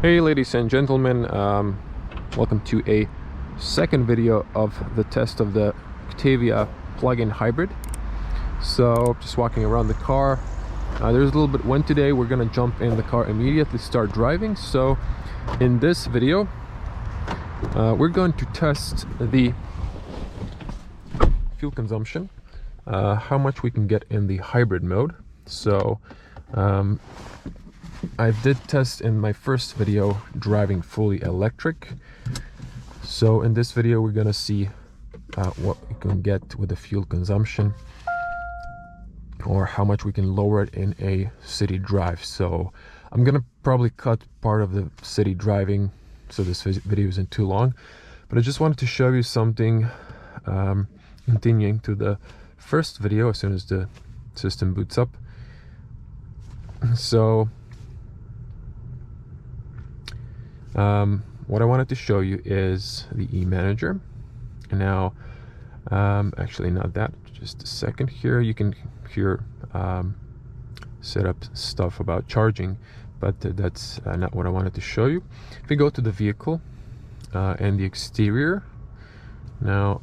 Hey ladies and gentlemen, welcome to a second video of the test of the Octavia plug-in hybrid. So just walking around the car. There's a little bit wind today. We're gonna jump in the car immediately, start driving. So in this video we're going to test the fuel consumption, how much we can get in the hybrid mode. So I did test in my first video driving fully electric. So in this video we're gonna see what we can get with the fuel consumption, or how much we can lower it in a city drive. So I'm gonna probably cut part of the city driving so this video isn't too long, but I just wanted to show you something, continuing to the first video as soon as the system boots up. So what I wanted to show you is the e-manager. Now actually not that, just a second here. You can here set up stuff about charging, but that's not what I wanted to show you. If we go to the vehicle and the exterior, now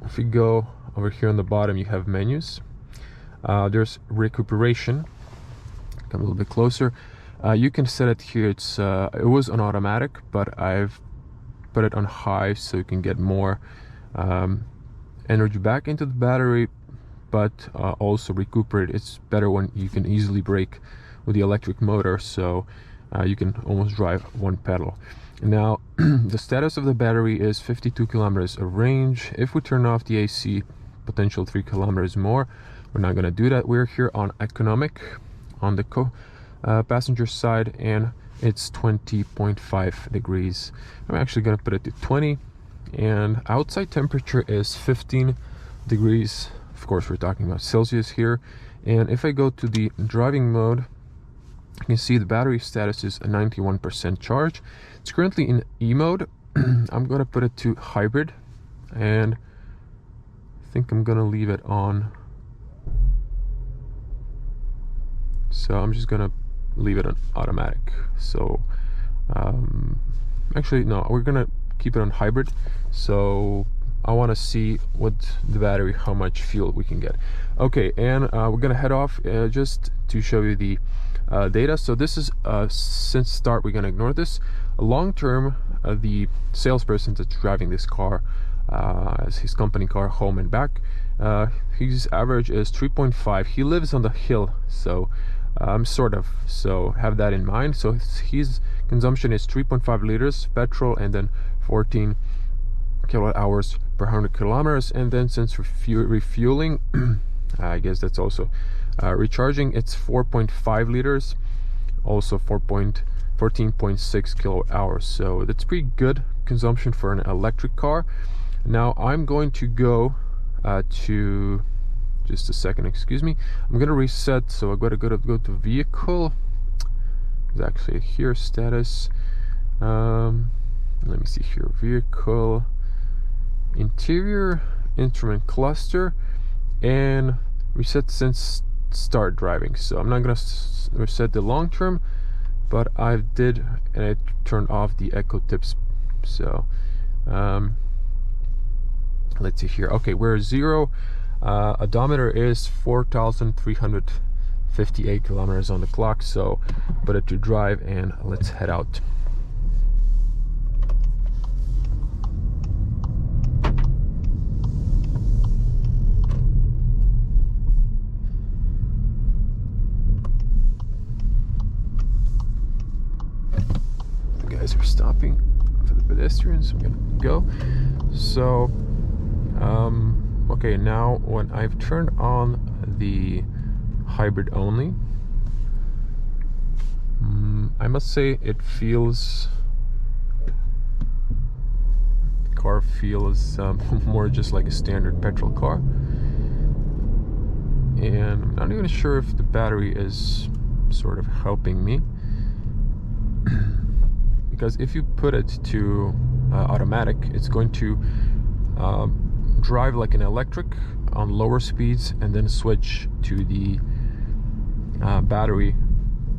if we go over here on the bottom, you have menus. There's recuperation. Come a little bit closer. You can set it here. It was on automatic, but I've put it on high so you can get more energy back into the battery, but also recuperate. It's better when you can easily brake with the electric motor, so you can almost drive one pedal. Now the status of the battery is 52 kilometers of range. If we turn off the AC, potential 3 kilometers more. We're not going to do that. We're here on economic on the passenger side, and it's 20.5 degrees. I'm actually going to put it to 20, and outside temperature is 15 degrees. Of course we're talking about Celsius here. And if I go to the driving mode, you can see the battery status is a 91% charge. It's currently in E mode. I'm going to put it to hybrid, and I think I'm going to leave it on. So I'm just gonna leave it on automatic. So actually no, we're gonna keep it on hybrid. So I want to see what the battery, how much fuel we can get. Okay, and we're gonna head off just to show you the data. So this is since start, we're gonna ignore this. Long term, the salesperson that's driving this car as his company car home and back, his average is 3.5. He lives on the hill, so sort of, so have that in mind. So his consumption is 3.5 liters petrol, and then 14 kilowatt hours per 100 kilometers. And then since refueling, I guess that's also recharging, it's 4.5 liters, also 14.6 kilowatt hours. So that's pretty good consumption for an electric car. Now I'm going to go to, just a second, excuse me, I'm gonna reset. So I gotta go to vehicle. It's actually here, status. Let me see here, vehicle, interior, instrument cluster, and reset since start driving. So I'm not gonna reset the long term, but I did, and I turned off the echo tips. So let's see here. Okay, we're 0. Odometer is 4,358 kilometers on the clock. So put it to drive and let's head out. The guys are stopping for the pedestrians. I'm gonna go. So okay, now when I've turned on the hybrid only, I must say the car feels more just like a standard petrol car. And I'm not even sure if the battery is sort of helping me, because if you put it to automatic, it's going to drive like an electric on lower speeds and then switch to the battery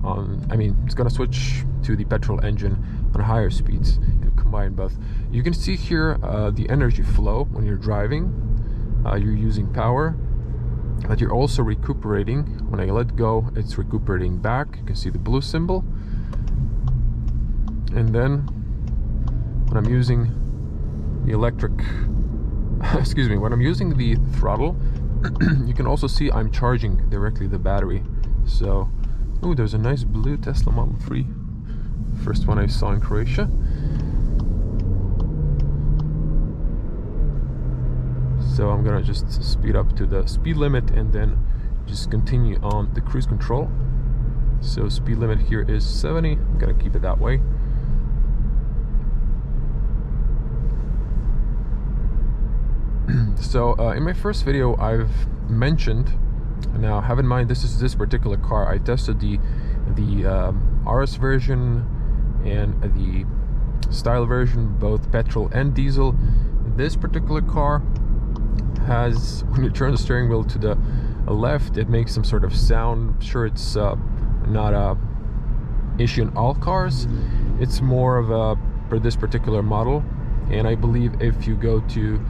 on, it's gonna switch to the petrol engine on higher speeds and combine both. You can see here the energy flow when you're driving. You're using power, but you're also recuperating. When I let go, it's recuperating back. You can see the blue symbol. And then when I'm using the electric, excuse me, when I'm using the throttle, you can also see I'm charging directly the battery. So, ooh, there's a nice blue Tesla Model 3. First one I saw in Croatia. So I'm gonna just speed up to the speed limit and then just continue on the cruise control. So speed limit here is 70. I'm gonna keep it that way. So in my first video I've mentioned, now have in mind this is this particular car. I tested the RS version and the style version, both petrol and diesel. This particular car has, when you turn the steering wheel to the left, it makes some sort of sound. I'm sure it's not a issue in all cars. It's more of a for this particular model, and I believe if you go to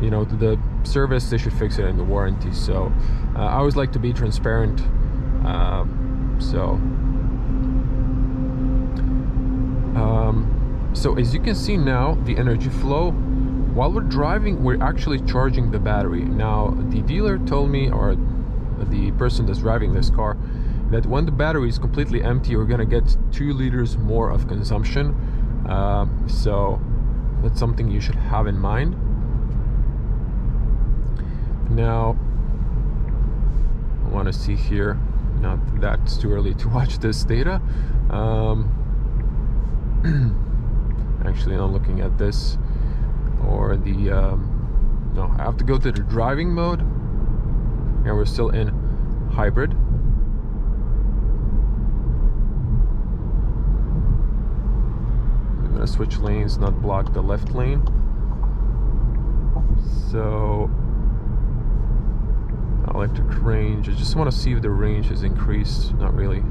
to the service, they should fix it in the warranty. So I always like to be transparent. So as you can see now, the energy flow, while we're driving, we're actually charging the battery. Now the dealer told me, or the person that's driving this car, that when the battery is completely empty, we're gonna get 2 liters more of consumption. So that's something you should have in mind. Now I want to see here, not that it's too early to watch this data. Actually, I'm looking at this, or the no, I have to go to the driving mode, and we're still in hybrid. I'm gonna switch lanes, not block the left lane. So electric range, I just want to see if the range has increased. Not really,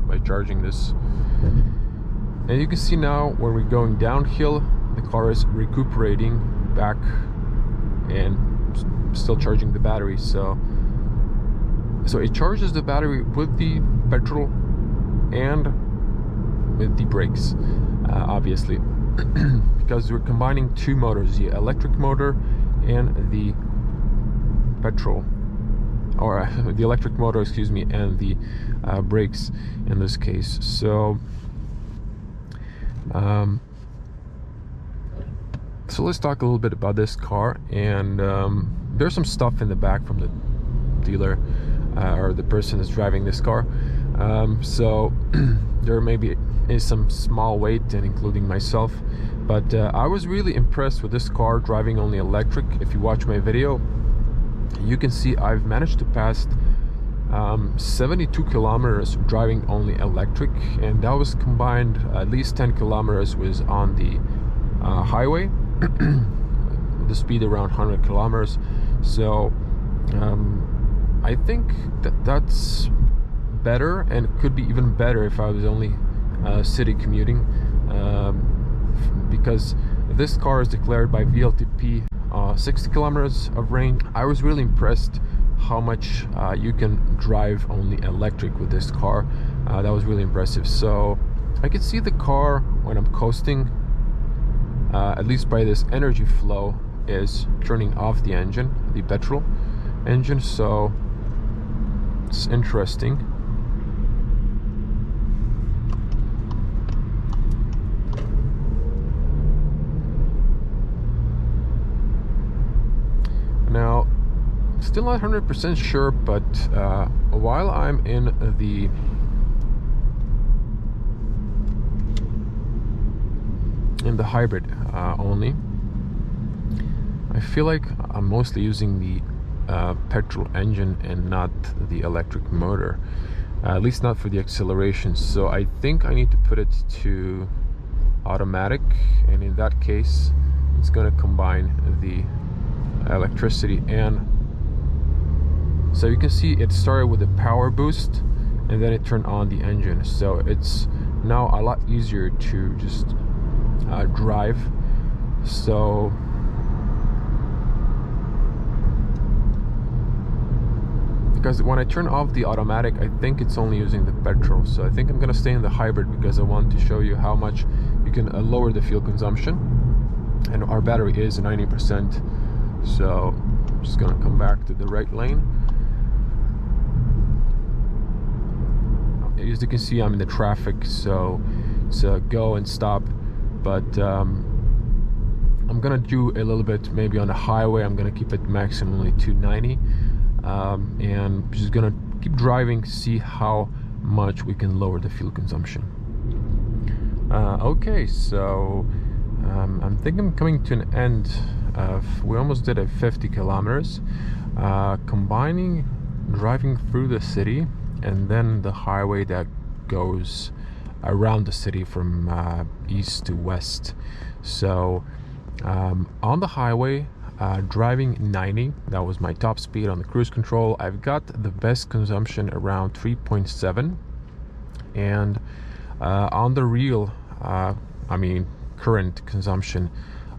by charging this. And you can see now when we're going downhill, the car is recuperating back and still charging the battery. So it charges the battery with the petrol and with the brakes, obviously, because we're combining 2 motors, the electric motor and the petrol, or the electric motor, excuse me, and the brakes in this case. So so let's talk a little bit about this car. And there's some stuff in the back from the dealer or the person that's driving this car. So there maybe is some small weight, and including myself, but I was really impressed with this car driving only electric. If you watch my video, you can see I've managed to pass 72 kilometers driving only electric, and that was combined. At least 10 kilometers was on the highway, the speed around 100 kilometers. So I think that's better, and could be even better if I was only city commuting, because this car is declared by WLTP 60 kilometers of range. I was really impressed how much you can drive only electric with this car. That was really impressive. So I could see the car when I'm coasting, at least by this energy flow, is turning off the engine, the petrol engine. So it's interesting. Now, still not 100% sure, but while I'm in the hybrid only, I feel like I'm mostly using the petrol engine and not the electric motor, at least not for the acceleration. So I think I need to put it to automatic, and in that case it's going to combine the electricity. And so you can see it started with a power boost, and then it turned on the engine. So it's now a lot easier to just drive. So because when I turn off the automatic, I think it's only using the petrol. So I think I'm gonna stay in the hybrid because I want to show you how much you can lower the fuel consumption. And our battery is 90%. So I'm just gonna come back to the right lane. As you can see, I'm in the traffic, so it's a go and stop. But I'm gonna do a little bit maybe on the highway. I'm gonna keep it maximally 290. And just gonna keep driving, see how much we can lower the fuel consumption. Okay, so I'm thinking I'm coming to an end of, we almost did a 50 kilometers, combining driving through the city and then the highway that goes around the city from east to west. So on the highway, driving 90, that was my top speed on the cruise control. I've got the best consumption around 3.7, and on the real, current consumption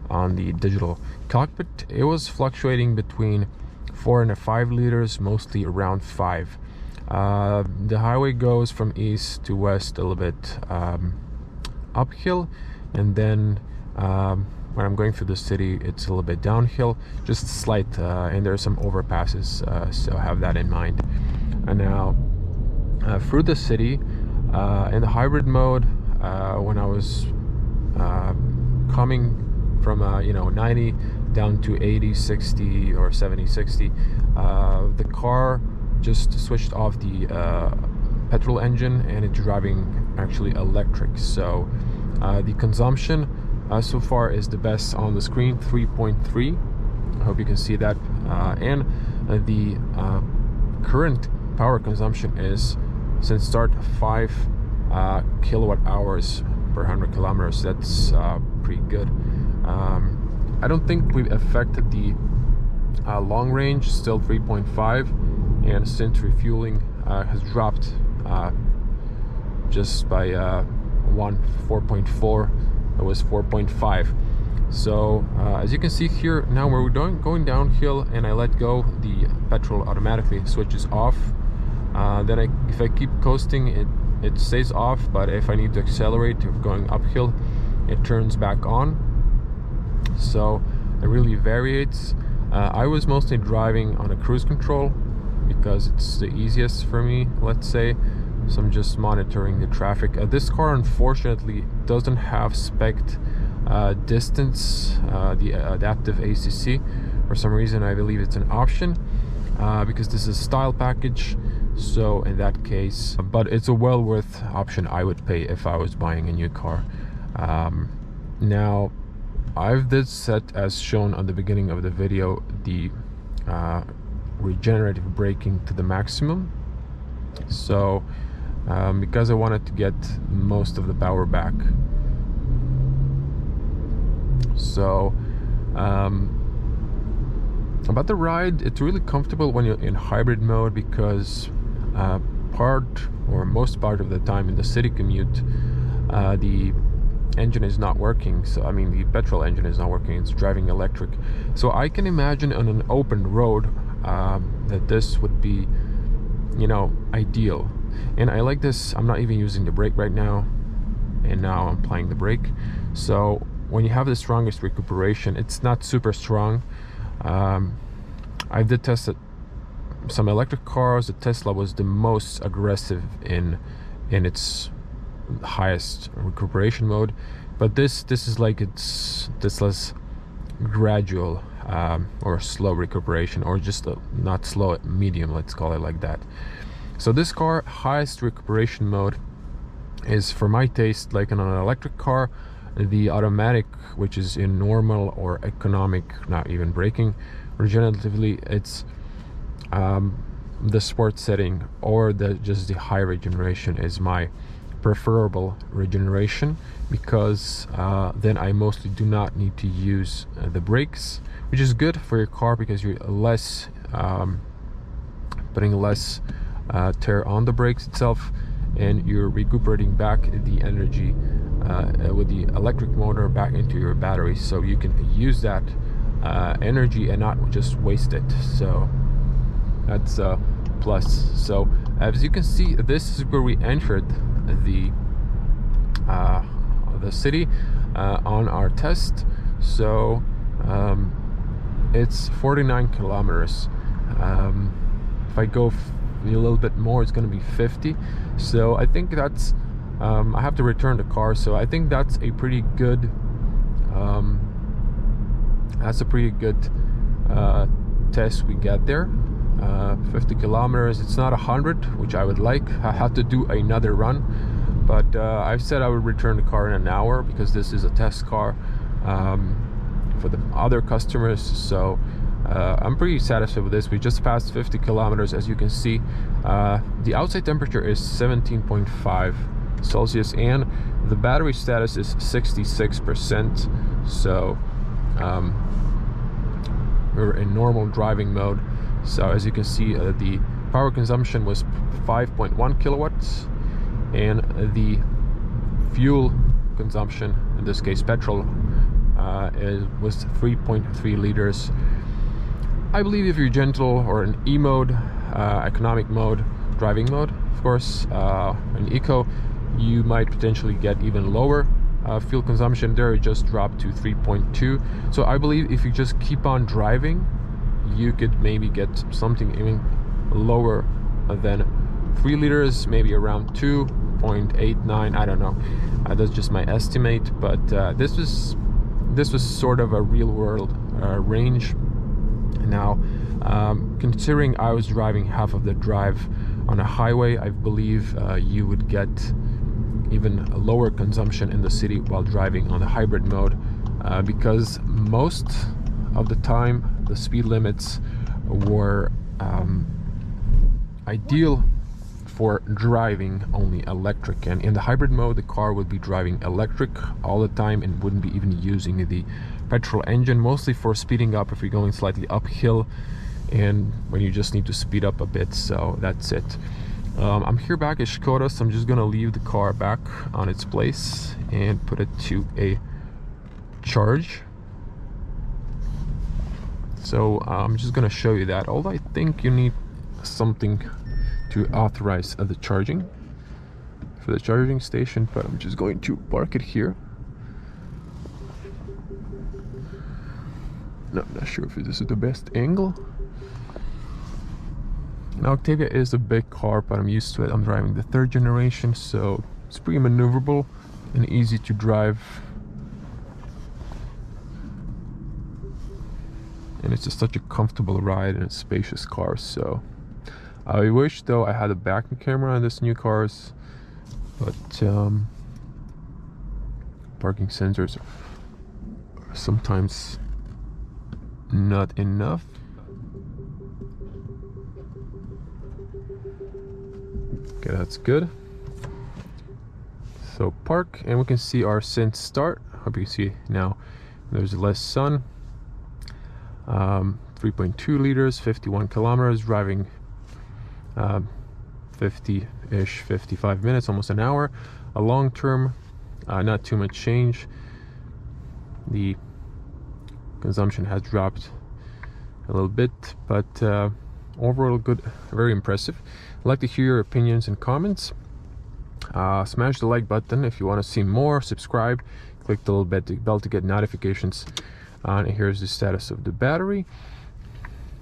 on the digital cockpit, it was fluctuating between 4 and 5 liters, mostly around 5. The highway goes from east to west a little bit uphill, and then when I'm going through the city, it's a little bit downhill, just slight, and there are some overpasses, so have that in mind. And now through the city, in the hybrid mode, when I was coming from 90 down to 80, 60 or 70, 60, the car just switched off the petrol engine and it's driving actually electric. So the consumption so far is the best on the screen, 3.3. I hope you can see that. And the current power consumption is, since start, 5 kilowatt hours per 100 kilometers. That's pretty good. I don't think we've affected the long range, still 3.5, and since refueling has dropped just by 4.4. It was 4.5. So as you can see here, now we're going downhill and I let go, the petrol automatically switches off. Then if I keep coasting, it stays off, but if I need to accelerate, if going uphill, it turns back on. So it really varies. I was mostly driving on a cruise control because it's the easiest for me, let's say. So I'm just monitoring the traffic. This car unfortunately doesn't have spec'd distance, the adaptive ACC. For some reason, I believe it's an option because this is a style package. So in that case, but it's a well worth option I would pay if I was buying a new car. Now I've this set, as shown on the beginning of the video, the regenerative braking to the maximum. So because I wanted to get most of the power back. So about the ride, it's really comfortable when you're in hybrid mode because most part of the time in the city commute, the engine is not working. So the petrol engine is not working, it's driving electric. So I can imagine on an open road that this would be ideal. And I like this. I'm not even using the brake right now, and now I'm applying the brake. So when you have the strongest recuperation, it's not super strong. I did test some electric cars. The Tesla was the most aggressive in its highest recuperation mode, but this is like this less gradual or slow recuperation, or just not slow, medium, let's call it like that. So this car, highest recuperation mode, is for my taste like on an electric car. The automatic, which is in normal or economic, not even braking regeneratively, it's the sport setting or just the high regeneration is my preferable regeneration, because then I mostly do not need to use the brakes, which is good for your car because you're putting less tear on the brakes itself, and you're recuperating back the energy with the electric motor back into your battery, so you can use that energy and not just waste it. So that's a plus. So as you can see, this is where we entered the city on our test. So it's 49 kilometers. If I go a little bit more, it's going to be 50. So I think that's I have to return the car, so I think that's a pretty good test we get there. 50 kilometers. It's not 100, which I would like. I have to do another run, but I've said I would return the car in an hour because this is a test car for the other customers. So I'm pretty satisfied with this. We just passed 50 kilometers. As you can see, the outside temperature is 17.5 Celsius and the battery status is 66%. So we're in normal driving mode. So as you can see, the power consumption was 5.1 kilowatts and the fuel consumption, in this case petrol, was 3.3 liters. I believe if you're gentle or in E mode, economic mode, driving mode, of course, in eco, you might potentially get even lower fuel consumption. There it just dropped to 3.2. So I believe if you just keep on driving, you could maybe get something even lower than 3 liters, maybe around 2.89. I don't know. That's just my estimate, but this was sort of a real world range. Now, considering I was driving half of the drive on a highway, I believe you would get even a lower consumption in the city while driving on the hybrid mode, because most of the time the speed limits were ideal for driving only electric, and in the hybrid mode the car would be driving electric all the time and wouldn't be even using the petrol engine, mostly for speeding up if you're going slightly uphill and when you just need to speed up a bit. So that's it. I'm here back at Škoda, so I'm just gonna leave the car back on its place and put it to a charge. So I'm just gonna show you that. Although I think you need something to authorize the charging for the charging station, but I'm just going to park it here. No, I'm not sure if this is the best angle. Now, Octavia is a big car, but I'm used to it. I'm driving the 3rd generation, so it's pretty maneuverable and easy to drive. And it's just such a comfortable ride and a spacious car. So I wish though I had a backup camera on this new cars, but parking sensors are sometimes not enough. Okay, that's good. So park, and we can see our since start. Hope you can see now. There's less sun. 3.2 liters, 51 kilometers, driving 50-ish, 55 minutes, almost an hour. A long term, not too much change. The consumption has dropped a little bit, but overall good, very impressive. I'd like to hear your opinions and comments. Smash the like button if you want to see more. Subscribe, click the little bell to get notifications. And here's the status of the battery.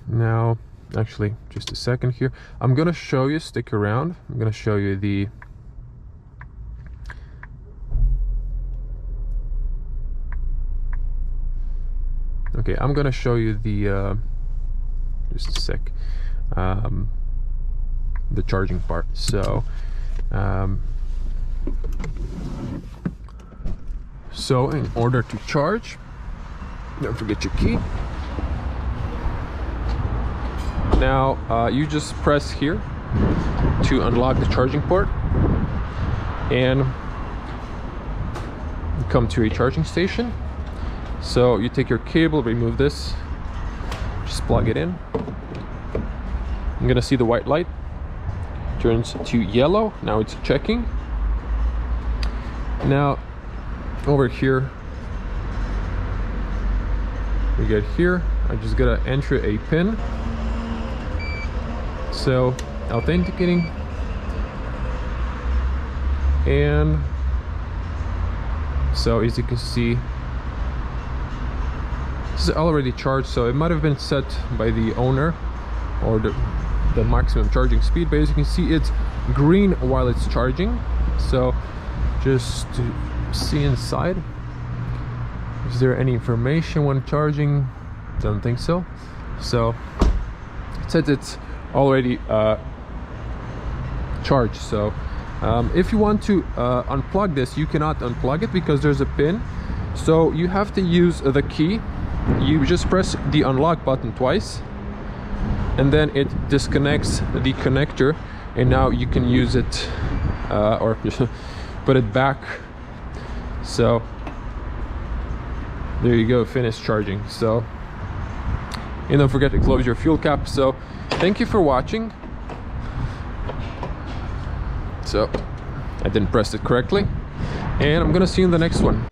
Now, actually, just a second here. I'm gonna show you, stick around. I'm gonna show you the I'm gonna show you the just a sec, the charging part. So so in order to charge, don't forget your key. Now you just press here to unlock the charging port and you come to a charging station. So you take your cable, remove this, just plug it in. I'm gonna see the white light. turns to yellow. Now it's checking. Now over here we get here, I just gotta enter a pin. So authenticating, and so as you can see, this is already charged, so it might have been set by the owner, or the maximum charging speed, but as you can see, it's green while it's charging. So just to see inside, is there any information when charging? Don't think so. So it says it's already charged. So if you want to unplug this, you cannot unplug it because there's a pin, so you have to use the key. You just press the unlock button twice, and then it disconnects the connector, and now you can use it or put it back. So there you go, finish charging. So, and don't forget to close your fuel cap. So thank you for watching. So I didn't press it correctly, and I'm gonna see you in the next one.